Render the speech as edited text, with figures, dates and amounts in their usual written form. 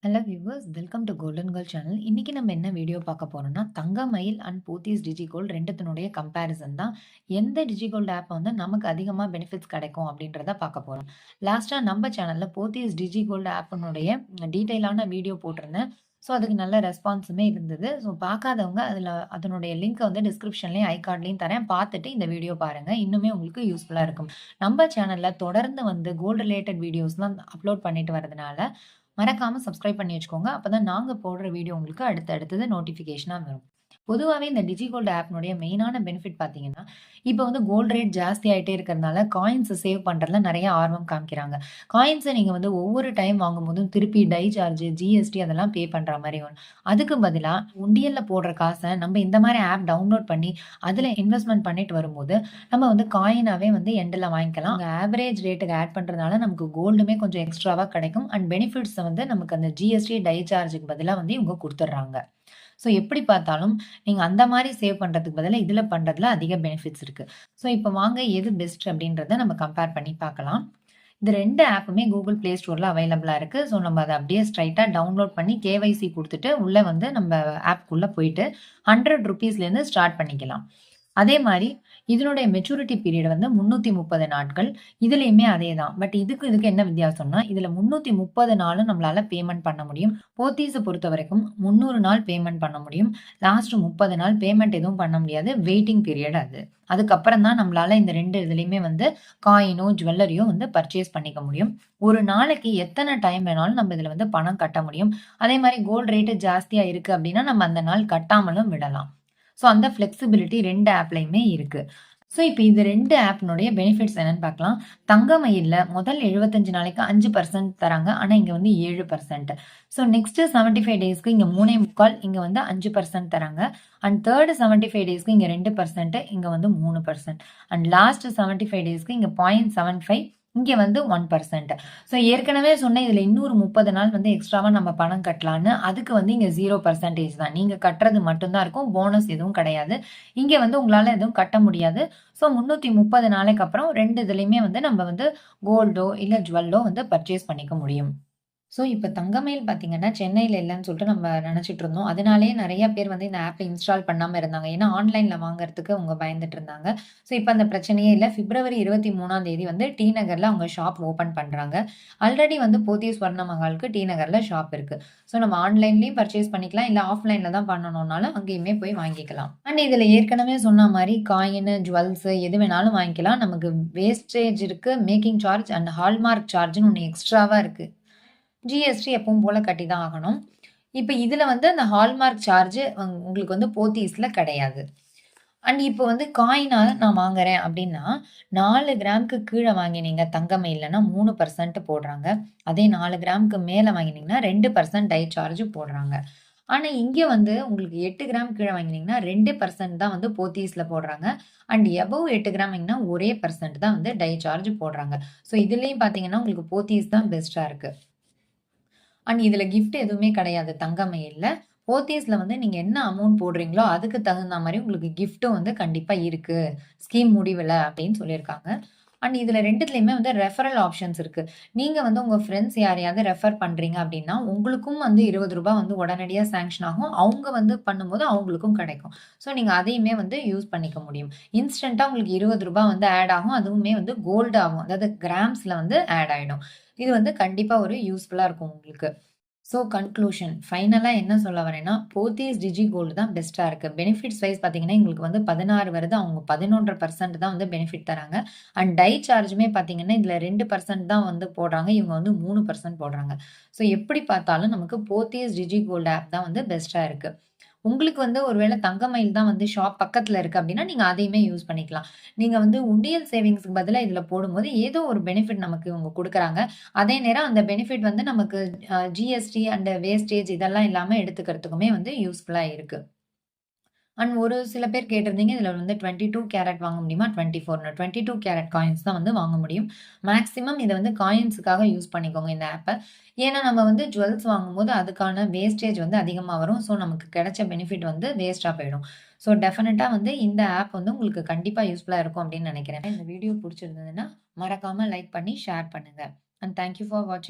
Hello viewers, welcome to golden girl channel. இன்னைக்கு நம்ம என்ன வீடியோ பார்க்க போறோம்னா, தங்கமயில் அண்ட் போத்தீஸ் டிஜிகோல்ட் 2த்தினுடைய கம்பேரிசன் தான். எந்த டிஜிகோல்ட் ஆப் வந்து நமக்கு அதிகமா பெனிஃபிட்ஸ் கிடைக்கும் அப்படின்றத பார்க்க போறோம். லாஸ்ட்டா நம்ம சேனல்ல போத்தீஸ் டிஜிகோல்ட் ஆப்னுடைய டீட்டெயிலான வீடியோ போட்டிருந்தேன். ஸோ அதுக்கு நல்ல ரெஸ்பான்ஸுமே இருந்தது. ஸோ பார்க்காதவங்க அதனுடைய லிங்க் வந்து டிஸ்கிரிப்ஷன்லயும் ஐகார்ட்லயும் தரேன். பார்த்துட்டு இந்த வீடியோ பாருங்க. இன்னுமே உங்களுக்கு யூஸ்ஃபுல்லா இருக்கும். நம்ம சேனல்ல தொடர்ந்து வந்து கோல்ட் ரிலேட்டட் வீடியோஸ்லாம் அப்லோட் பண்ணிட்டு வரதுனால மறக்காம சப்ஸ்கிரைப் பண்ணி வச்சுக்கோங்க. அப்பதான் நாங்க போடுற வீடியோ உங்களுக்கு அடுத்தது நோட்டிஃபிகேஷனா வரும். பொதுவாவே இந்த டிஜிகோல்ட் ஆப்னுடைய மெயினான பெனிஃபிட் பார்த்தீங்கன்னா, இப்ப வந்து கோல்ட் ரேட் ஜாஸ்தி ஆயிட்டே இருக்கிறதுனால, காயின்ஸ சேவ் பண்றதுல நெறைய ஆர்வம் காமிக்கிறாங்க. காயின்ஸ நீங்க வந்து ஒவ்வொரு டைம் வாங்கும்போதும் திருப்பி டை சார்ஜ், ஜிஎஸ்டி அதெல்லாம் பே பண்ற மாரி வரும். அதுக்கு பதிலா உண்டியல்ல போடுற காச நம்ம இந்த மாரி ஆப் டவுன்லோட் பண்ணி, அதுல இன்வெஸ்ட்மென்ட் பண்ணிட்டு வரும்போது, நம்ம வந்து காயினாவே வந்து எண்டுல வாங்கிக்கலாம். அங்க ஆவரேஜ் ரேட்டுக்கு ஆட் பண்றதுனால நமக்கு கோல்டுமே கொஞ்சம் எக்ஸ்ட்ராவா கிடைக்கும். அண்ட் பெனிஃபிட்ஸ் வந்து நமக்கு அந்த ஜிஎஸ்டி, டை சார்ஜ்க்கு பதிலா வந்து இவங்க குடுத்துடுறாங்க. ஸோ எப்படி பார்த்தாலும், நீங்க அந்த மாரி சேவ் பண்றதுக்கு பதிலா இதுல பண்றதுல அதிக பெனிஃபிட்ஸ் இருக்கு. ஸோ இப்ப வாங்க எது பெஸ்ட் அப்படின்றத நம்ம கம்பேர் பண்ணி பார்க்கலாம். இந்த 2 ஆப்புமே Google Play Storeல அவைலபிளா இருக்கு. ஸோ நம்ம அத அப்படியே ஸ்ட்ரைட்டா டவுன்லோட் பண்ணி கேஒய்சி குடுத்துட்டு, உள்ள வந்து நம்ம ஆப்க்குள்ள போயிட்டு ₹100லேருந்து ஸ்டார்ட் பண்ணிக்கலாம். அதே மாரி இதனுடைய மெச்சூரிட்டி பீரியட் வந்து 330 நாட்கள். இதுலயுமே அதேதான். பட் இதுக்கு என்ன வித்தியாசம்னா, இதுல 330 நாளும் நம்மளால பேமெண்ட் பண்ண முடியும். போத்தீஸ பொறுத்தவரைக்கும் 300 நாள் பேமெண்ட் பண்ண முடியும். லாஸ்ட் 30 நாள் பேமெண்ட் எதுவும் பண்ண முடியாது. வெயிட்டிங் பீரியட் அது. அதுக்கப்புறம் தான் நம்மளால இந்த 2 இதுலயுமே வந்து காயினோ, ஜுவல்லரியோ வந்து பர்ச்சேஸ் பண்ணிக்க முடியும். ஒரு நாளைக்கு எத்தன டைம் வேணாலும் நம்ம இதுல வந்து பணம் கட்ட முடியும். அதே மாரி கோல்ட் ரேட் ஜாஸ்தியா இருக்கு அப்டின்னா, நம்ம அந்த நாள் கட்டாமலும் விடலாம். ஸோ அந்த ஃப்ளெக்சிபிலிட்டி 2 ஆப்லயுமே இருக்கு. ஸோ இப்ப இது 2 ஆப்னுடைய பெனிஃபிட்ஸ் என்னன்னு பார்க்கலாம். தங்கமயில்ல முதல் 75 நாளைக்கு 5% தராங்க. ஆனா இங்க வந்து 7%. ஸோ நெக்ஸ்ட் 75 டேஸ்க்கு இங்க 3.25 இங்க வந்து 5% தராங்க. அண்ட் தேர்ட் 75 டேஸ்க்கு இங்க 2%, இங்க வந்து 3%. அண்ட் லாஸ்ட் 75 டேஸ்க்கு இங்க 0.75, இங்க வந்து 1%. ஸோ ஏற்கனவே சொன்ன இதுல இன்னொரு 30 நாள் வந்து எக்ஸ்ட்ராவா நம்ம பணம் கட்டலான்னு. அதுக்கு வந்து இங்க 0% தான். நீங்க கட்டுறது மட்டும் தான் இருக்கும். போனஸ் எதுவும் கிடையாது. இங்க வந்து உங்களால எதுவும் கட்ட முடியாது. ஸோ 330 நாளைக்கு அப்புறம் 2 இதுலயுமே வந்து நம்ம வந்து கோல்டோ இல்ல ஜுவல்லோ வந்து பர்ச்சேஸ் பண்ணிக்க முடியும். ஸோ, இப்ப தங்கமயில் பார்த்தீங்கன்னா, சென்னையில இல்லன்னு சொல்லிட்டு நம்ம நெனச்சுட்டு இருந்தோம். அதனாலேயே நெறைய பேர் வந்து இந்த ஆப்ப இன்ஸ்டால் பண்ணாம இருந்தாங்க. ஏன்னா, ஆன்லைன்ல வாங்குறதுக்கு அவங்க பயந்துட்டு இருந்தாங்க. ஸோ, இப்ப அந்த பிரச்சனையே இல்ல. பிப்ரவரி 23ஆம் தேதி வந்து டி நகர்ல அவங்க ஷாப் ஓப்பன் பண்றாங்க. ஆல்ரெடி வந்து போத்தீஸ் ஸ்வர்ண மஹாலுக்கு டி நகர்ல ஷாப் இருக்கு. ஸோ, நம்ம ஆன்லைன்லயும் பர்ச்சேஸ் பண்ணிக்கலாம். இல்ல ஆஃப்லைன்ல தான் பண்ணணும்னாலும் அங்கேயுமே போய் வாங்கிக்கலாம். அண்ட் இதுல ஏற்கனவே சொன்ன மாரி காயினு, ஜுவல்ஸ் எது வேணாலும் வாங்கிக்கலாம். நமக்கு வேஸ்டேஜ் இருக்கு, மேக்கிங் சார்ஜ் அண்ட் ஹால்மார்க் சார்ஜ்ன்னு ஒண்ணு எக்ஸ்ட்ராவா இருக்கு. ஜிஎஸ்டி எப்பவும் போல கட்டி தான் ஆகணும். இப்ப இதுல வந்து அந்த ஹால்மார்க் சார்ஜ் உங்களுக்கு வந்து போத்தீஸ்ல கிடையாது. அண்ட் இப்போ வந்து காயினா நான் வாங்குறேன் அப்டின்னா, 4 கிராம்க்கு கீழ வாங்கினீங்க தங்கமயில்லனா 3% போடுறாங்க. அதே 4 கிராம்க்கு மேல வாங்கினீங்கன்னா 2% டை சார்ஜ் போடுறாங்க. ஆனா இங்க வந்து உங்களுக்கு 8 கிராம் கீழ வாங்கினீங்கன்னா 2% தான் வந்து போத்தீஸ்ல போடுறாங்க. அண்ட் எபோவ் 8 கிராம் வாங்கினா ஒரே பெர்சன்ட் தான் வந்து டை சார்ஜ் போடுறாங்க. ஸோ இதுலயும் பார்த்தீங்கன்னா, உங்களுக்கு போத்தீஸ் தான் பெஸ்ட்டா இருக்கு. அண்ட் இதுல கிஃப்ட் எதுவுமே கிடையாது தங்கமயில்ல. போத்தீஸ்ல வந்து நீங்க என்ன அமௌண்ட் போடுறீங்களோ, அதுக்கு தகுந்த மாரி உங்களுக்கு கிஃப்ட்டும் வந்து கண்டிப்பா இருக்கு. ஸ்கீம் முடிவுல அப்படின்னு சொல்லியிருக்காங்க. அண்ட் இதுல 2த்துலயுமே வந்து ரெஃபரல் ஆப்ஷன்ஸ் இருக்கு. நீங்க வந்து உங்க ஃப்ரெண்ட்ஸ் யாரையாவது ரெஃபர் பண்றீங்க அப்படின்னா, உங்களுக்கும் வந்து ரூ. 20 வந்து உடனடியா சாங்ஷன் ஆகும். அவங்க வந்து பண்ணும்போது அவங்களுக்கும் கிடைக்கும். ஸோ நீங்க அதையுமே வந்து யூஸ் பண்ணிக்க முடியும். இன்ஸ்டன்ட்டா உங்களுக்கு ரூ. 20 வந்து ஆட் ஆகும். அதுவுமே வந்து கோல்ட் ஆகும். அதாவது கிராம்ஸ்ல வந்து ஆட் ஆயிடும். இது வந்து கண்டிப்பா ஒரு யூஸ்ஃபுல்லா இருக்கும் உங்களுக்கு. ஸோ கன்க்ளூஷன் ஃபைனலா என்ன சொல்ல வரேன்னா, போத்தீஸ் டிஜி கோல்டு தான் பெஸ்ட்டா இருக்கு. பெனிஃபிட்ஸ் வைஸ் பார்த்தீங்கன்னா, எங்களுக்கு வந்து 16 வருது. அவங்க 11.5% தான் வந்து பெனிஃபிட் தராங்க. அண்ட் டை சார்ஜுமே பார்த்தீங்கன்னா, இதுல 2% தான் வந்து போடுறாங்க. இவங்க வந்து 3% போடுறாங்க. ஸோ எப்படி பார்த்தாலும் நமக்கு போத்தீஸ் டிஜி கோல்டு ஆப் தான் வந்து பெஸ்ட்டா இருக்கு. உங்களுக்கு வந்து ஒரு வேள தங்கமயில் தான் வந்து ஷாப் பக்கத்துல இருக்கு அப்டின்னா, நீங்க அதையுமே யூஸ் பண்ணிக்கலாம். நீங்க வந்து உண்டியல் சேவிங்ஸ்க்கு பதிலா இதுல போடும்போது, ஏதோ ஒரு பெனிஃபிட் நமக்கு இவங்க குடுக்குறாங்க. அதே நேரம் அந்த பெனிஃபிட் வந்து நமக்கு ஜிஎஸ்டி அண்ட் வேஸ்டேஜ் இதெல்லாம் இல்லாம எடுத்துக்கிறதுக்குமே வந்து யூஸ்ஃபுல்லா இருக்கு. அண்ட் ஒரு சில பேர் கேட்டிருந்தீங்க, இதுல வந்து 22 கேரட் வாங்க முடியுமா? 24 22 கேரட் காயின்ஸ் தான் வந்து வாங்க முடியும். மேக்ஸிமம் இத வந்து காயின்ஸுக்காக யூஸ் பண்ணிக்கோங்க இந்த ஆப்ப. ஏன்னா நம்ம வந்து ஜுவல்ஸ் வாங்கும்போது அதுக்கான வேஸ்டேஜ் வந்து அதிகமா வரும். ஸோ நமக்கு கிடைச்ச பெனிஃபிட் வந்து வேஸ்ட்டா போயிடும். ஸோ டெஃபினட்டா வந்து இந்த ஆப் வந்து உங்களுக்கு கண்டிப்பா யூஸ்ஃபுல்லா இருக்கும் அப்படின்னு நினைக்கிறேன். இந்த வீடியோ புடிச்சிருந்ததுன்னா, மறக்காம லைக் பண்ணி ஷேர் பண்ணுங்க. அண்ட் தேங்க் யூ ஃபார் வாட்சிங்.